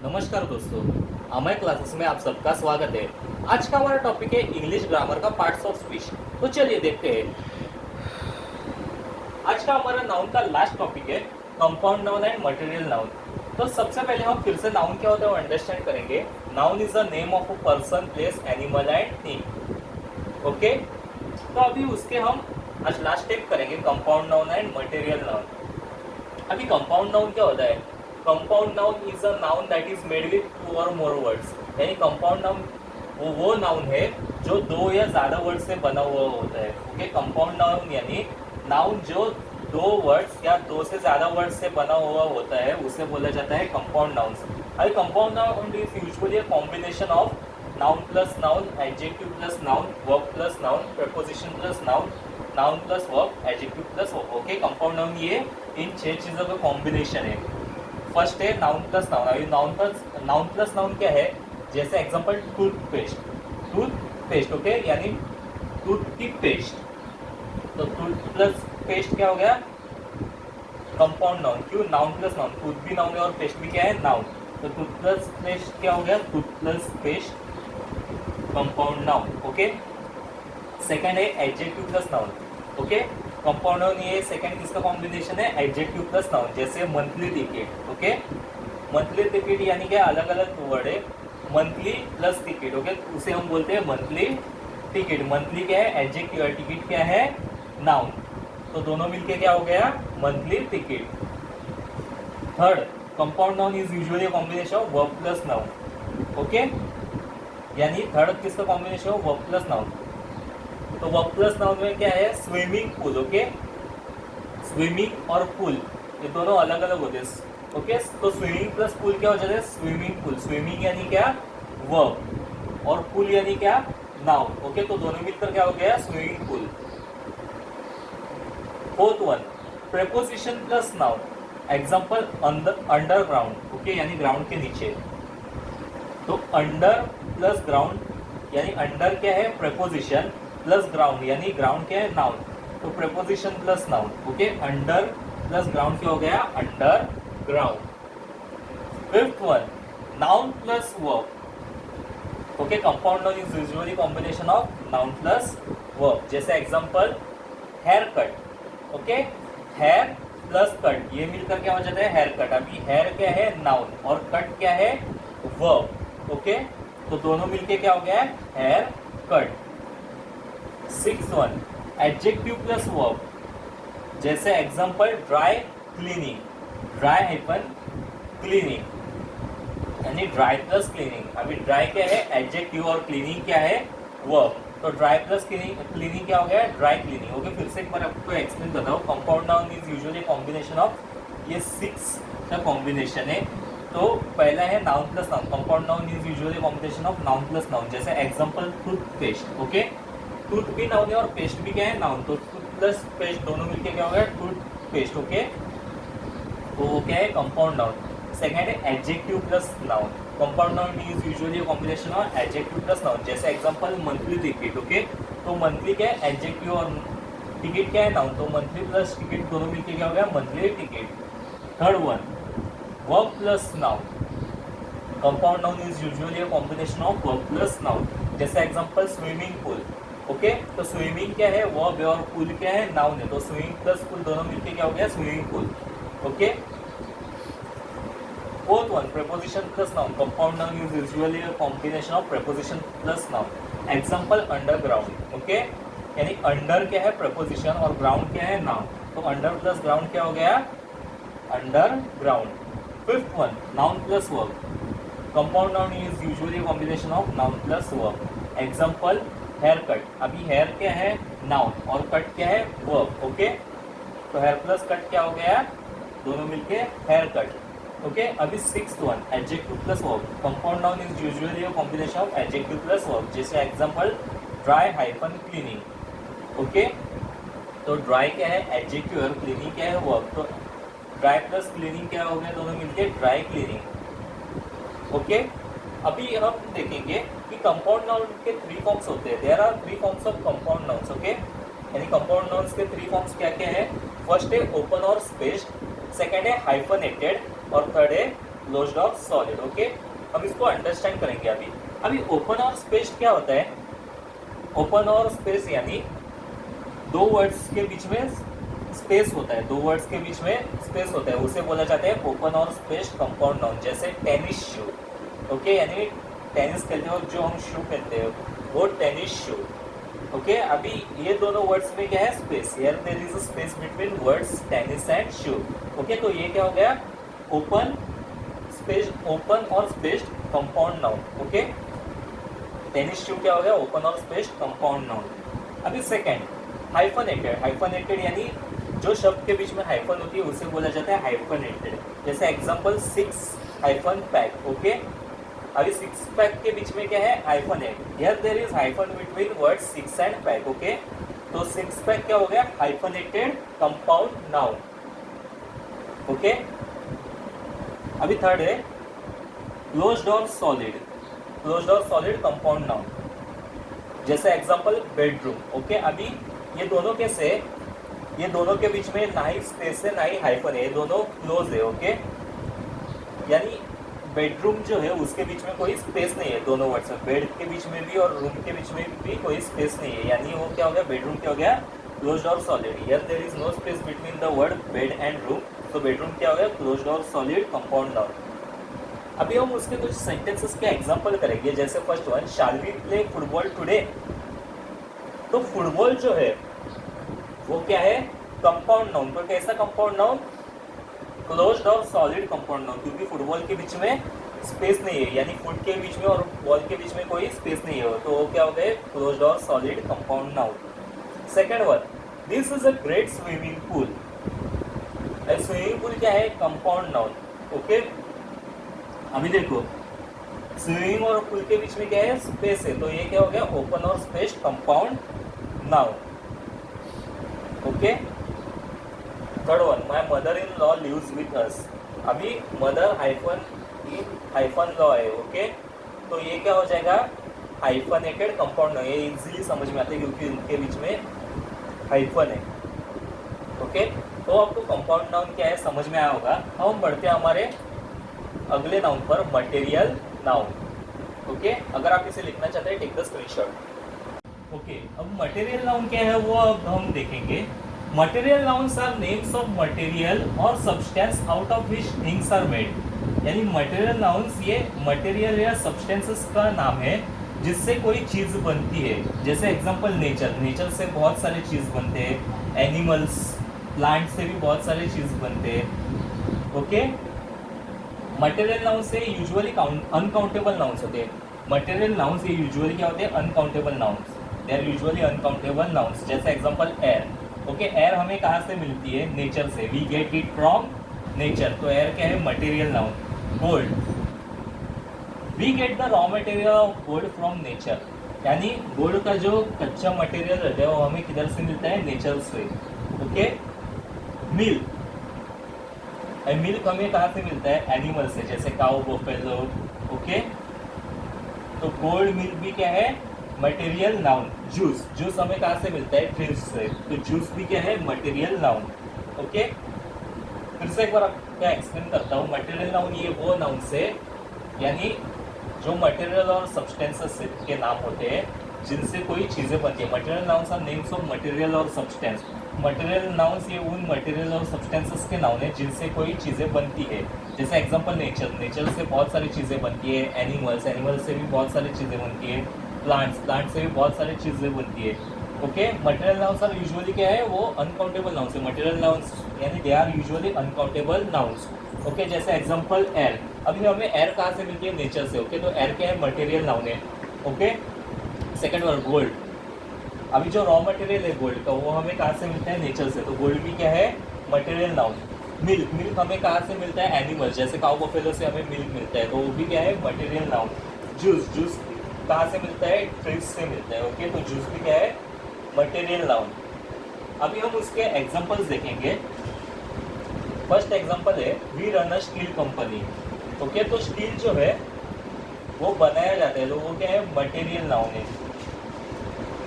नमस्कार दोस्तों, अमय क्लासेस में आप सबका स्वागत है। आज का हमारा टॉपिक है इंग्लिश ग्रामर का पार्ट्स ऑफ स्पीच। तो चलिए देखते हैं। आज का हमारा नाउन का लास्ट टॉपिक है compound noun and material noun. तो सबसे पहले हम फिर से नाउन क्या होता है वो अंडरस्टैंड करेंगे। Noun is the name of a person, place, animal and thing. Okay, तो अभी उसके हम आज लास्ट स्टेप करेंगे compound noun and material noun. अभी कंपाउंड नाउन क्या होता है? Compound noun is a noun that is made with 2 और मोर वर्ड्स। यानी कंपाउंड नाउन वो नाउन है जो 2 या ज़्यादा वर्ड से बना हुआ होता है। ओके, कंपाउंड नाउन यानी नाउन जो 2 वर्ड्स या 2 से ज़्यादा वर्ड से बना हुआ होता है उसे बोला जाता है कंपाउंड नाउन्स। अभी compound noun is usually a combination of noun plus noun, adjective plus noun, verb plus noun, preposition plus noun, noun plus verb, adjective plus verb. Okay, compound noun ये इन 6 चीज़ों का कॉम्बिनेशन है। First है noun plus noun. अभी noun plus noun क्या है? जैसे example toothpaste, toothpaste. Okay, यानी टूथ की पेस्ट। तो टूथ प्लस पेस्ट क्या हो गया? Compound noun. क्यों? नाउन प्लस नाउन, टूथ भी नाउन है और पेस्ट भी क्या है? नाउन। तो टूथ प्लस पेस्ट क्या हो गया? Tooth plus paste, compound noun. Okay, second है adjective plus noun. Okay, compound noun ये सेकंड किसका कॉम्बिनेशन है? Adjective plus noun. जैसे monthly ticket. Okay, monthly ticket यानी क्या? अलग अलग वर्ड है। Monthly plus ticket. ओके, उसे हम बोलते हैं मंथली टिकट। मंथली क्या है? एडजेक्टिव है, टिकट क्या है? नाउन। तो दोनों मिलके क्या हो गया? Monthly ticket. Third, compound noun is usually combination of verb plus noun. Okay, यानी थर्ड किसका combination of verb plus noun? तो वर्ब प्लस नाउन में क्या है? Swimming pool. ओके, स्विमिंग और पूल ये दोनों अलग अलग होते हैं। ओके, तो स्विमिंग प्लस पूल क्या हो जाता है? Swimming pool. स्विमिंग यानी क्या? वर्ब, और पूल यानी क्या? नाउन। ओके, तो दोनों मिलकर क्या हो गया? Swimming pool. Fourth one, preposition plus noun. Example underground. Okay, यानी ग्राउंड के नीचे। तो अंडर प्लस ग्राउंड यानी अंडर क्या है? प्रेपोजिशन, प्लस ग्राउंड यानी ग्राउंड क्या है? नाउन। तो preposition plus noun. Okay, under plus ground क्या हो गया? Under ground. Fifth one, noun plus verb. Okay, compound noun is usually combination of noun plus verb. जैसे example hair cut. Okay, hair plus cut ये मिलकर क्या हो जाता है? Hair cut. अभी हेयर क्या है? नाउन, और कट क्या है? वर्ब। ओके, तो दोनों मिलके क्या हो गया? Hair cut. Six one, adjective plus verb. जैसे example dry cleaning. Dry hyphen cleaning यानी ड्राई प्लस क्लीनिंग। अभी ड्राई क्या है? एडजेक्टिव, और क्लीनिंग क्या है? वर्ब। तो ड्राई प्लस क्लीनिंग क्या हो गया? Dry cleaning. ओके, फिर से एक बार आपको एक्सप्लेन करता हूँ। Compound noun is usually combination of ये 6 का कॉम्बिनेशन है। तो पहला है noun plus noun. Compound noun is usually combination of noun plus noun. जैसे एग्जांपल टूथपेस्ट। ओके, टूथ भी नाउन है और पेस्ट भी क्या है? नाउन। तो टूथ प्लस पेस्ट दोनों मिलके क्या हो गया? टूथपेस्ट। ओके, तो वो क्या है? Compound noun. सेकंड है adjective plus noun. Compound noun is usually combination of adjective plus noun. जैसे एग्जांपल मंथली टिकट। ओके, तो मंथली क्या है? एडजेक्टिव, और टिकट क्या है? नाउन। तो मंथली प्लस टिकट दोनों मिलके क्या हो गया? Monthly ticket. Third one, verb plus noun. Compound noun is usually a combination of verb plus noun. जैसे एग्जांपल स्विमिंग पूल। ओके, तो स्विमिंग क्या है? वर्ब है, और पूल क्या है? नाउन है। तो स्विमिंग प्लस पूल दोनों मिलके क्या हो गया? Swimming pool. Okay, fourth one, preposition plus noun. Compound noun is usually a combination of preposition plus noun. Example underground. Okay, यानी अंडर क्या है? प्रेपोजिशन, और ग्राउंड क्या है? नाउन। तो अंडर प्लस ग्राउंड क्या हो गया? Underground. Fifth one, noun plus verb. Compound noun is usually combination of noun plus verb. Example hair cut. अभी हेयर क्या है? नाउन, और कट क्या है? वर्ब। ओके, तो हेयर प्लस कट क्या हो गया? दोनों मिलके हेयर कट। ओके, अभी sixth one, adjective plus verb. Compound noun is usually a combination of adjective plus verb. जैसे example dry hyphen cleaning. Okay, तो ड्राई क्या है? एडजेक्टिव, और क्लीनिंग क्या है? वर्ब। तो ड्राई प्लस क्लीनिंग क्या हो गया? दोनों मिलके ड्राई क्लीनिंग। ओके, अभी हम देखेंगे कि कंपाउंड नाउन के 3 फॉर्म्स होते हैं। There are 3 forms of compound nouns. Okay, यानी कंपाउंड नाउन्स के 3 फॉर्म्स क्या क्या है? फर्स्ट है ओपन और स्पेस्ड, सेकंड है हाइफनेटेड, और थर्ड है क्लोज्ड और सॉलिड। ओके, हम इसको अंडरस्टैंड करेंगे अभी। अभी ओपन और स्पेस क्या होता है? ओपन और स्पेस यानी दो वर्ड्स के बीच में स्पेस होता है, दो वर्ड्स के बीच में स्पेस होता है, उसे बोला जाता है ओपन और स्पेस कंपाउंड नाउन। जैसे टेनिस शू, ओके, यानी टेनिस खेलते वक्त जो हम शू पहनते हैं वो टेनिस शू। ओके, अभी ये दोनों वर्ड्स में क्या है? Space. Here there is a space between words tennis and shoe. Okay, तो ये क्या हो गया? ओपन स्पेस, ओपन और space compound noun. Okay, tennis shoe क्या हो गया? ओपन और स्पेस कंपाउंड नाउन। अभी सेकंड, हाइफनेटेड। हाइफनेटेड यानी जो शब्द के बीच में हाइफन होती है उसे बोला जाता है हाइफनेटेड। जैसे एग्जांपल 6 हाइफन पैक। ओके, अभी 6 पैक के बीच में क्या है? Hyphenate. Here there is hyphen between word 6 and pack. Okay, तो 6 पैक क्या हो गया? Hyphenated compound noun. ओके, अभी थर्ड है क्लोज्ड और सॉलिड। क्लोज्ड और सॉलिड कंपाउंड नाउन। जैसे एग्जांपल बेडरूम। ओके, अभी ये दोनों कैसे? ये दोनों के बीच में ना ही स्पेस है ना ही हाइफन है, ये दोनों क्लोज है। ओके, यानी बेडरूम जो है उसके बीच में कोई स्पेस नहीं है दोनों वर्ड्स में, बेड के बीच में भी और रूम के बीच में भी कोई स्पेस नहीं है, यानी वो क्या हो गया? बेडरूम क्या हो गया? क्लोज्ड और solid. Here there is no space between the word bed and room, तो बेडरूम क्या हो गया? क्लोज्ड और सॉलिड कंपाउंड नाउन। अभी हम उसके कुछ सेंटेंसेस के एग्जांपल करेंगे। जैसे first one, shall we play football today. तो फुटबॉल जो है वो क्या है? Compound noun. तो कैसा कंपाउंड नाउन? क्लोज्ड और सॉलिड कंपाउंड नाउन, क्योंकि फुटबॉल के बीच में स्पेस नहीं है, यानी फुट के बीच में और बॉल के बीच में कोई स्पेस नहीं है, तो वो क्या हो गए? क्लोज्ड और solid compound noun. Second one, this is a great swimming pool. Swimming pool क्या है? Compound noun. ओके, अभी देखो स्विमिंग और पूल के बीच में क्या है? स्पेस है, तो ये क्या हो गया? ओपन और space compound noun. Okay, third one, my mother in law lives with us. अभी mother hyphen in hyphen law है। ओके, तो ये क्या हो जाएगा? Hyphenated compound noun. ये इजीली समझ में आता है क्योंकि इनके बीच में हाइफन है। ओके, तो आपको कंपाउंड नाउन क्या है समझ में आया होगा। अब हम बढ़ते हैं हमारे अगले नाउन पर, मटेरियल नाउन। ओके, अगर आप इसे लिखना चाहते हैं टेक द स्क्रीनशॉट। ओके, अब मटेरियल नाउन क्या है वो अब हम देखेंगे। Material nouns are names of material और substance out of which things are made. यानी मटेरियल नाउन्स ये मटेरियल या सब्सटेंसेस का नाम है जिससे कोई चीज़ बनती है। जैसे एग्जांपल नेचर, नेचर से बहुत सारे चीज़ बनते हैं, एनिमल्स, प्लांट से भी बहुत सारे चीज़ बनते हैं। ओके, मटेरियल नाउन से यूजुअली अनकाउंटेबल नाउन्स होते हैं। मटेरियल नाउन्स ये यूजुअली क्या होते हैं? Uncountable nouns. They are usually uncountable nouns. जैसे एग्जांपल एयर। ओके, एयर हमें कहाँ से मिलती है? नेचर से। We get it from nature, तो एयर क्या है? Material noun. Gold, we get the raw material of gold from nature, यानी गोल्ड का जो कच्चा मटेरियल रहता है वो हमें किधर से मिलता है? नेचर से। ओके, मिल्क, मिल्क हमें कहाँ से मिलता है? एनिमल से, जैसे काऊ, बफेलो। ओके, तो गोल्ड मिल्क भी क्या है? Material noun. जूस, जूस हमें कहाँ से मिलता है? ट्रीज से, तो जूस भी क्या है? Material noun. ओके, फिर से एक बार क्या एक्सप्लेन करता हूँ। मटेरियल नाउन ये वो नाउन से, यानी जो मटेरियल और सब्सटेंसेस के नाम होते हैं जिनसे कोई चीज़ें बनती है। Material nouns are names of material और सब्सटेंस। मटेरियल नाउन्स ये उन मटेरियल और सब्सटेंसेस के नाउन है जिनसे कोई चीज़ें बनती है। जैसे एग्जांपल नेचर, नेचर से बहुत सारी चीज़ें बनती है। एनिमल्स, एनिमल से भी बहुत सारी चीज़ें बनती है। प्लांट्स, प्लांट से भी बहुत सारी चीज़ें बनती है। Okay, material nouns are usually क्या है? वो अनकाउंटेबल नाउन्स है। मटेरियल नाउन्स यानी they are usually uncountable nouns. Okay, जैसे एग्जांपल एयर। अभी हमें एयर कहाँ से मिलती है? नेचर से। ओके, तो एयर क्या है? मटेरियल नाउन है। Okay, second word gold. अभी जो रॉ मटेरियल है गोल्ड का वो हमें कहाँ से मिलता है? नेचर से, तो गोल्ड भी क्या है? Material noun. मिल्क, मिल्क हमें कहाँ से मिलता है? एनिमल, जैसे काऊ, बफेलो से हमें मिल्क मिलता है, तो वो भी क्या है? Material noun. जूस, जूस कहाँ से मिलता है? ट्रीज से मिलता है। ओके, तो जूस भी क्या है? Material noun. अभी हम उसके एग्जांपल्स देखेंगे। फर्स्ट एग्जांपल है, we run a steel company. Okay, तो स्टील जो है वो बनाया जाता है, तो वो क्या है? मटेरियल नाउन है।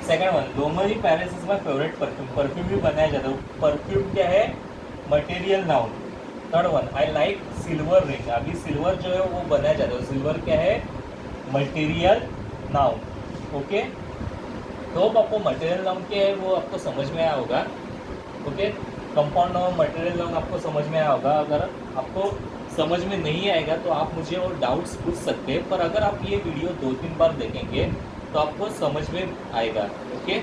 Second one, Domri Paris is my favourite perfume. Perfume भी बनाया जाता है, परफ्यूम क्या है? Material noun. Third one, I like silver ring. अभी सिल्वर जो है वो बनाया जाता है, सिल्वर क्या है, मटेरियल नाउन। ओके, तो अब आपको मटेरियल नाउन क्या है वो आपको समझ में आया होगा। Okay, compound noun material noun आपको समझ में आया होगा। अगर आपको समझ में नहीं आएगा तो आप मुझे और डाउट्स पूछ सकते हैं, पर अगर आप ये वीडियो 2-3 बार देखेंगे तो आपको समझ में आएगा। ओके,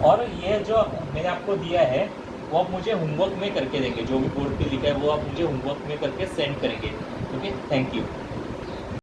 और ये जो मैंने आपको दिया है वो आप मुझे होमवर्क में करके देंगे, जो भी बोर्ड पे लिखा है वो आप मुझे होमवर्क में करके सेंड करेंगे। Okay, thank you.